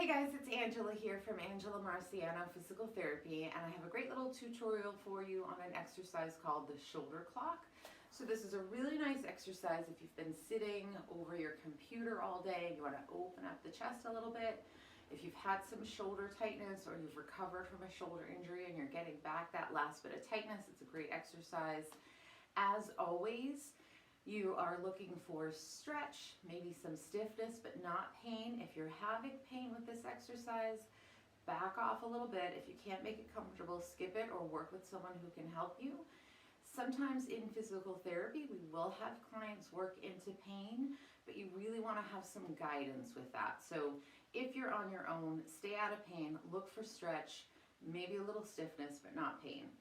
Hey guys, it's Angela here from Angela Marciano Physical Therapy, and I have a great little tutorial for you on an exercise called the shoulder clock. So this is a really nice exercise if you've been sitting over your computer all day and you want to open up the chest a little bit. If you've had some shoulder tightness or you've recovered from a shoulder injury and you're getting back that last bit of tightness, it's a great exercise. As always, you are looking for stretch, maybe some stiffness, but not pain. If you're having pain with this exercise, back off a little bit. If you can't make it comfortable, skip it or work with someone who can help you. Sometimes in physical therapy, we will have clients work into pain, but you really want to have some guidance with that. So if you're on your own, stay out of pain, look for stretch, maybe a little stiffness, but not pain.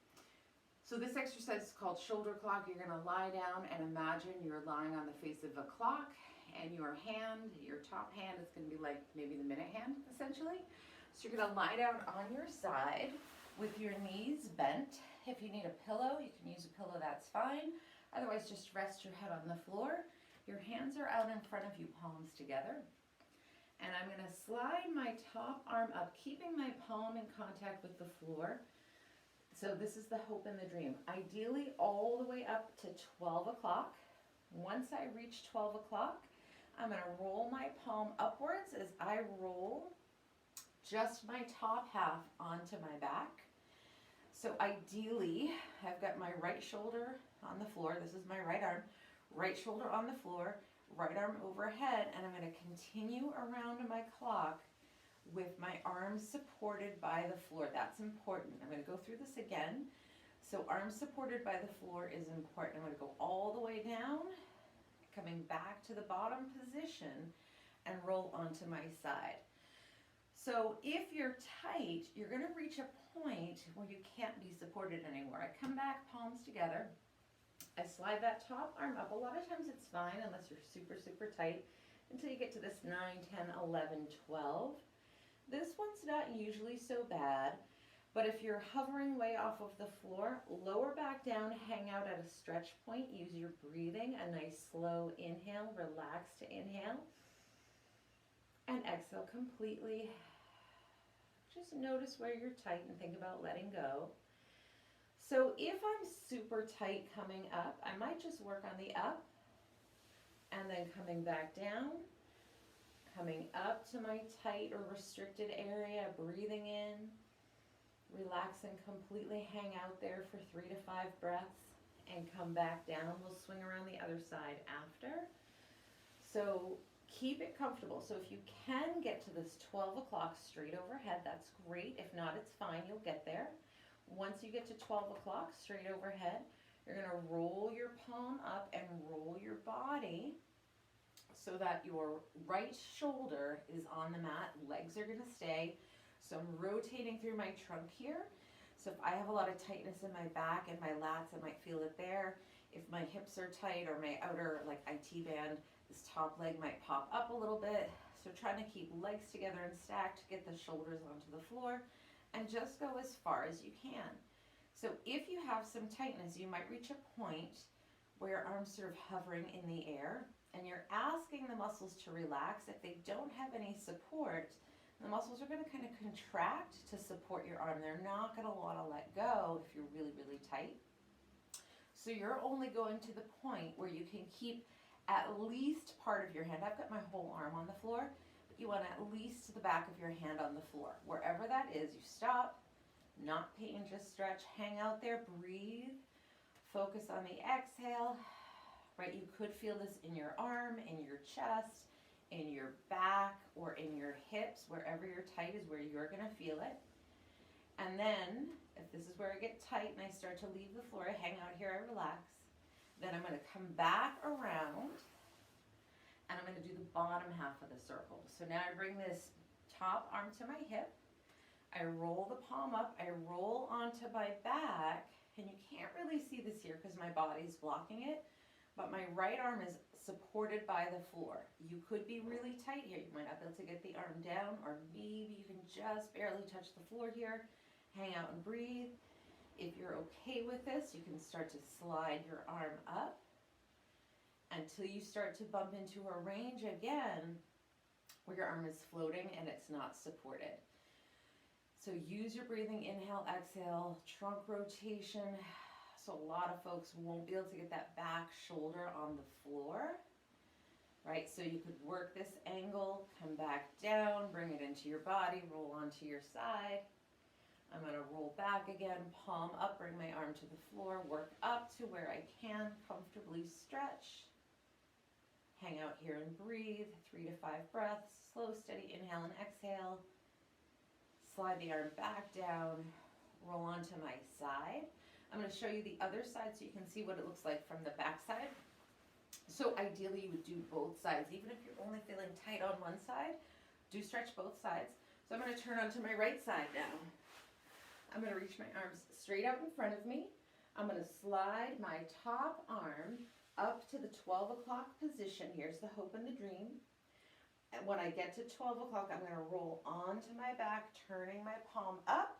So this exercise is called shoulder clock. You're going to lie down and imagine you're lying on the face of a clock, and your hand, your top hand, is going to be like maybe the minute hand, essentially. So you're going to lie down on your side with your knees bent. If you need a pillow, you can use a pillow, that's fine. Otherwise, just rest your head on the floor. Your hands are out in front of you, palms together. And I'm going to slide my top arm up, keeping my palm in contact with the floor. So this is the hope and the dream. Ideally all the way up to 12 o'clock. Once I reach 12 o'clock, I'm going to roll my palm upwards as I roll just my top half onto my back. So ideally, I've got my right shoulder on the floor. This is my right arm. Right shoulder on the floor, right arm overhead, and I'm going to continue around my clock with my arms supported by the floor. That's important. I'm going to go through this again. So arms supported by the floor is important. I'm going to go all the way down, coming back to the bottom position, and roll onto my side. So if you're tight, you're going to reach a point where you can't be supported anymore. I come back, palms together. I slide that top arm up. A lot of times it's fine unless you're super, super tight until you get to this 9, 10, 11, 12. This one's not usually so bad, but if you're hovering way off of the floor, lower back down, hang out at a stretch point, use your breathing, a nice slow inhale, relax to inhale, and exhale completely. Just notice where you're tight and think about letting go. So if I'm super tight coming up, I might just work on the up, and then coming back down, coming up to my tight or restricted area, breathing in, relax and completely hang out there for 3 to 5 breaths and come back down. We'll swing around the other side after. So keep it comfortable. So if you can get to this 12 o'clock straight overhead, that's great. If not, it's fine. You'll get there. Once you get to 12 o'clock straight overhead, you're going to roll your palm up and roll your body so that your right shoulder is on the mat, legs are going to stay. So I'm rotating through my trunk here. So if I have a lot of tightness in my back and my lats, I might feel it there. If my hips are tight or my outer like IT band, this top leg might pop up a little bit. So trying to keep legs together and stacked, get the shoulders onto the floor, and just go as far as you can. So if you have some tightness, you might reach a point where your arms sort of hovering in the air, and you're asking the muscles to relax. If they don't have any support, the muscles are going to kind of contract to support your arm. They're not going to want to let go if you're really, really tight. So you're only going to the point where you can keep at least part of your hand. I've got my whole arm on the floor, but you want at least the back of your hand on the floor. Wherever that is, you stop, not pain, just stretch, hang out there, breathe, focus on the exhale. Right, you could feel this in your arm, in your chest, in your back, or in your hips. Wherever you're tight is where you're going to feel it. And then, if this is where I get tight and I start to leave the floor, I hang out here, I relax. Then I'm going to come back around, and I'm going to do the bottom half of the circle. So now I bring this top arm to my hip. I roll the palm up, I roll onto my back, and you can't really see this here because my body's blocking it. But my right arm is supported by the floor. You could be really tight here. You might not be able to get the arm down, or maybe you can just barely touch the floor here. Hang out and breathe. If you're okay with this, you can start to slide your arm up until you start to bump into a range again where your arm is floating and it's not supported. So use your breathing, inhale, exhale, trunk rotation. So a lot of folks won't be able to get that back shoulder on the floor, right? So you could work this angle, come back down, bring it into your body, roll onto your side. I'm gonna roll back again, palm up, bring my arm to the floor, work up to where I can, comfortably stretch. Hang out here and breathe, 3 to 5 breaths, slow, steady inhale and exhale. Slide the arm back down, roll onto my side. I'm going to show you the other side so you can see what it looks like from the back side. So ideally you would do both sides. Even if you're only feeling tight on one side, do stretch both sides. So I'm going to turn onto my right side now. I'm going to reach my arms straight out in front of me. I'm going to slide my top arm up to the 12 o'clock position. Here's the hope and the dream. And when I get to 12 o'clock, I'm going to roll onto my back, turning my palm up.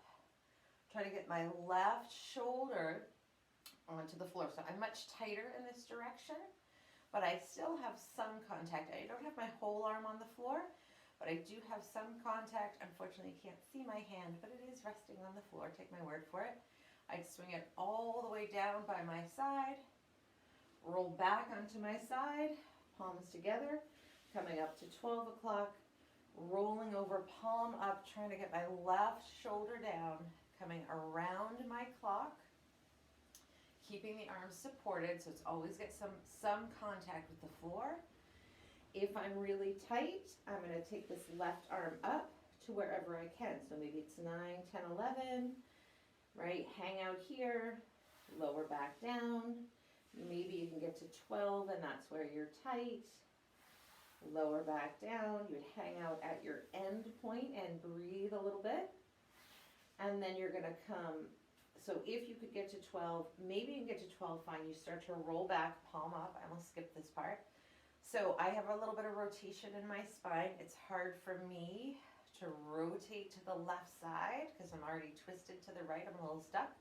Try to get my left shoulder onto the floor. So I'm much tighter in this direction, but I still have some contact. I don't have my whole arm on the floor, but I do have some contact. Unfortunately, you can't see my hand, but it is resting on the floor. Take my word for it. I'd swing it all the way down by my side, roll back onto my side, palms together, coming up to 12 o'clock, rolling over, palm up, trying to get my left shoulder down, coming around my clock, keeping the arms supported, so it's always get some contact with the floor. If I'm really tight, I'm going to take this left arm up to wherever I can. So maybe it's 9, 10, 11, right? Hang out here, lower back down. Maybe you can get to 12 and that's where you're tight. Lower back down. You would hang out at your end point and breathe a little bit. And then you're going to come, so if you could get to 12, maybe you can get to 12, fine. You start to roll back, palm up. I almost skipped this part. So I have a little bit of rotation in my spine. It's hard for me to rotate to the left side because I'm already twisted to the right. I'm a little stuck.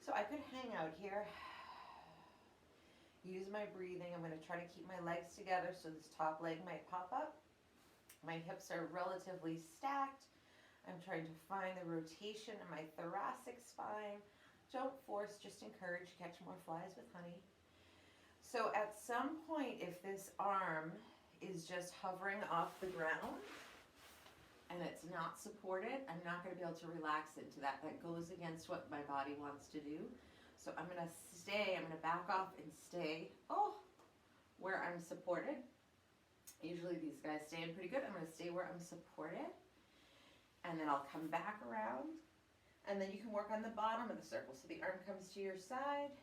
So I could hang out here. Use my breathing. I'm going to try to keep my legs together so this top leg might pop up. My hips are relatively stacked. I'm trying to find the rotation in my thoracic spine. Don't force, just encourage. Catch more flies with honey. So at some point, if this arm is just hovering off the ground and it's not supported, I'm not going to be able to relax into that. That goes against what my body wants to do. So I'm going to stay, I'm going to back off and stay, where I'm supported. Usually these guys stay in pretty good. I'm going to stay where I'm supported. And then I'll come back around. And then you can work on the bottom of the circle. So the arm comes to your side,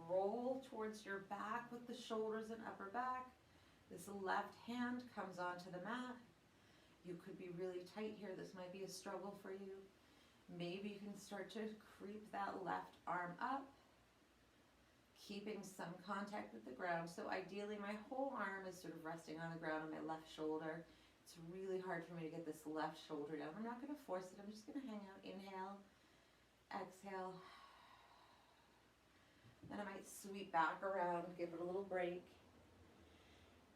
roll towards your back with the shoulders and upper back. This left hand comes onto the mat. You could be really tight here. This might be a struggle for you. Maybe you can start to creep that left arm up, keeping some contact with the ground. So ideally my whole arm is sort of resting on the ground on my left shoulder. It's really hard for me to get this left shoulder down. I'm not going to force it. I'm just going to hang out. Inhale, exhale. Then I might sweep back around, give it a little break.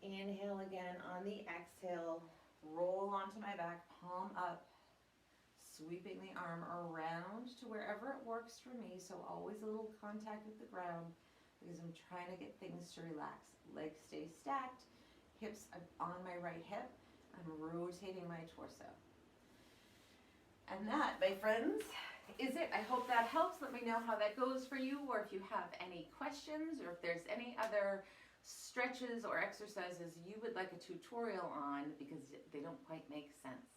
Inhale again on the exhale. Roll onto my back, palm up. Sweeping the arm around to wherever it works for me. So always a little contact with the ground because I'm trying to get things to relax. Legs stay stacked. Hips on my right hip. I'm rotating my torso. And that, my friends, is it. I hope that helps. Let me know how that goes for you, or if you have any questions, or if there's any other stretches or exercises you would like a tutorial on because they don't quite make sense.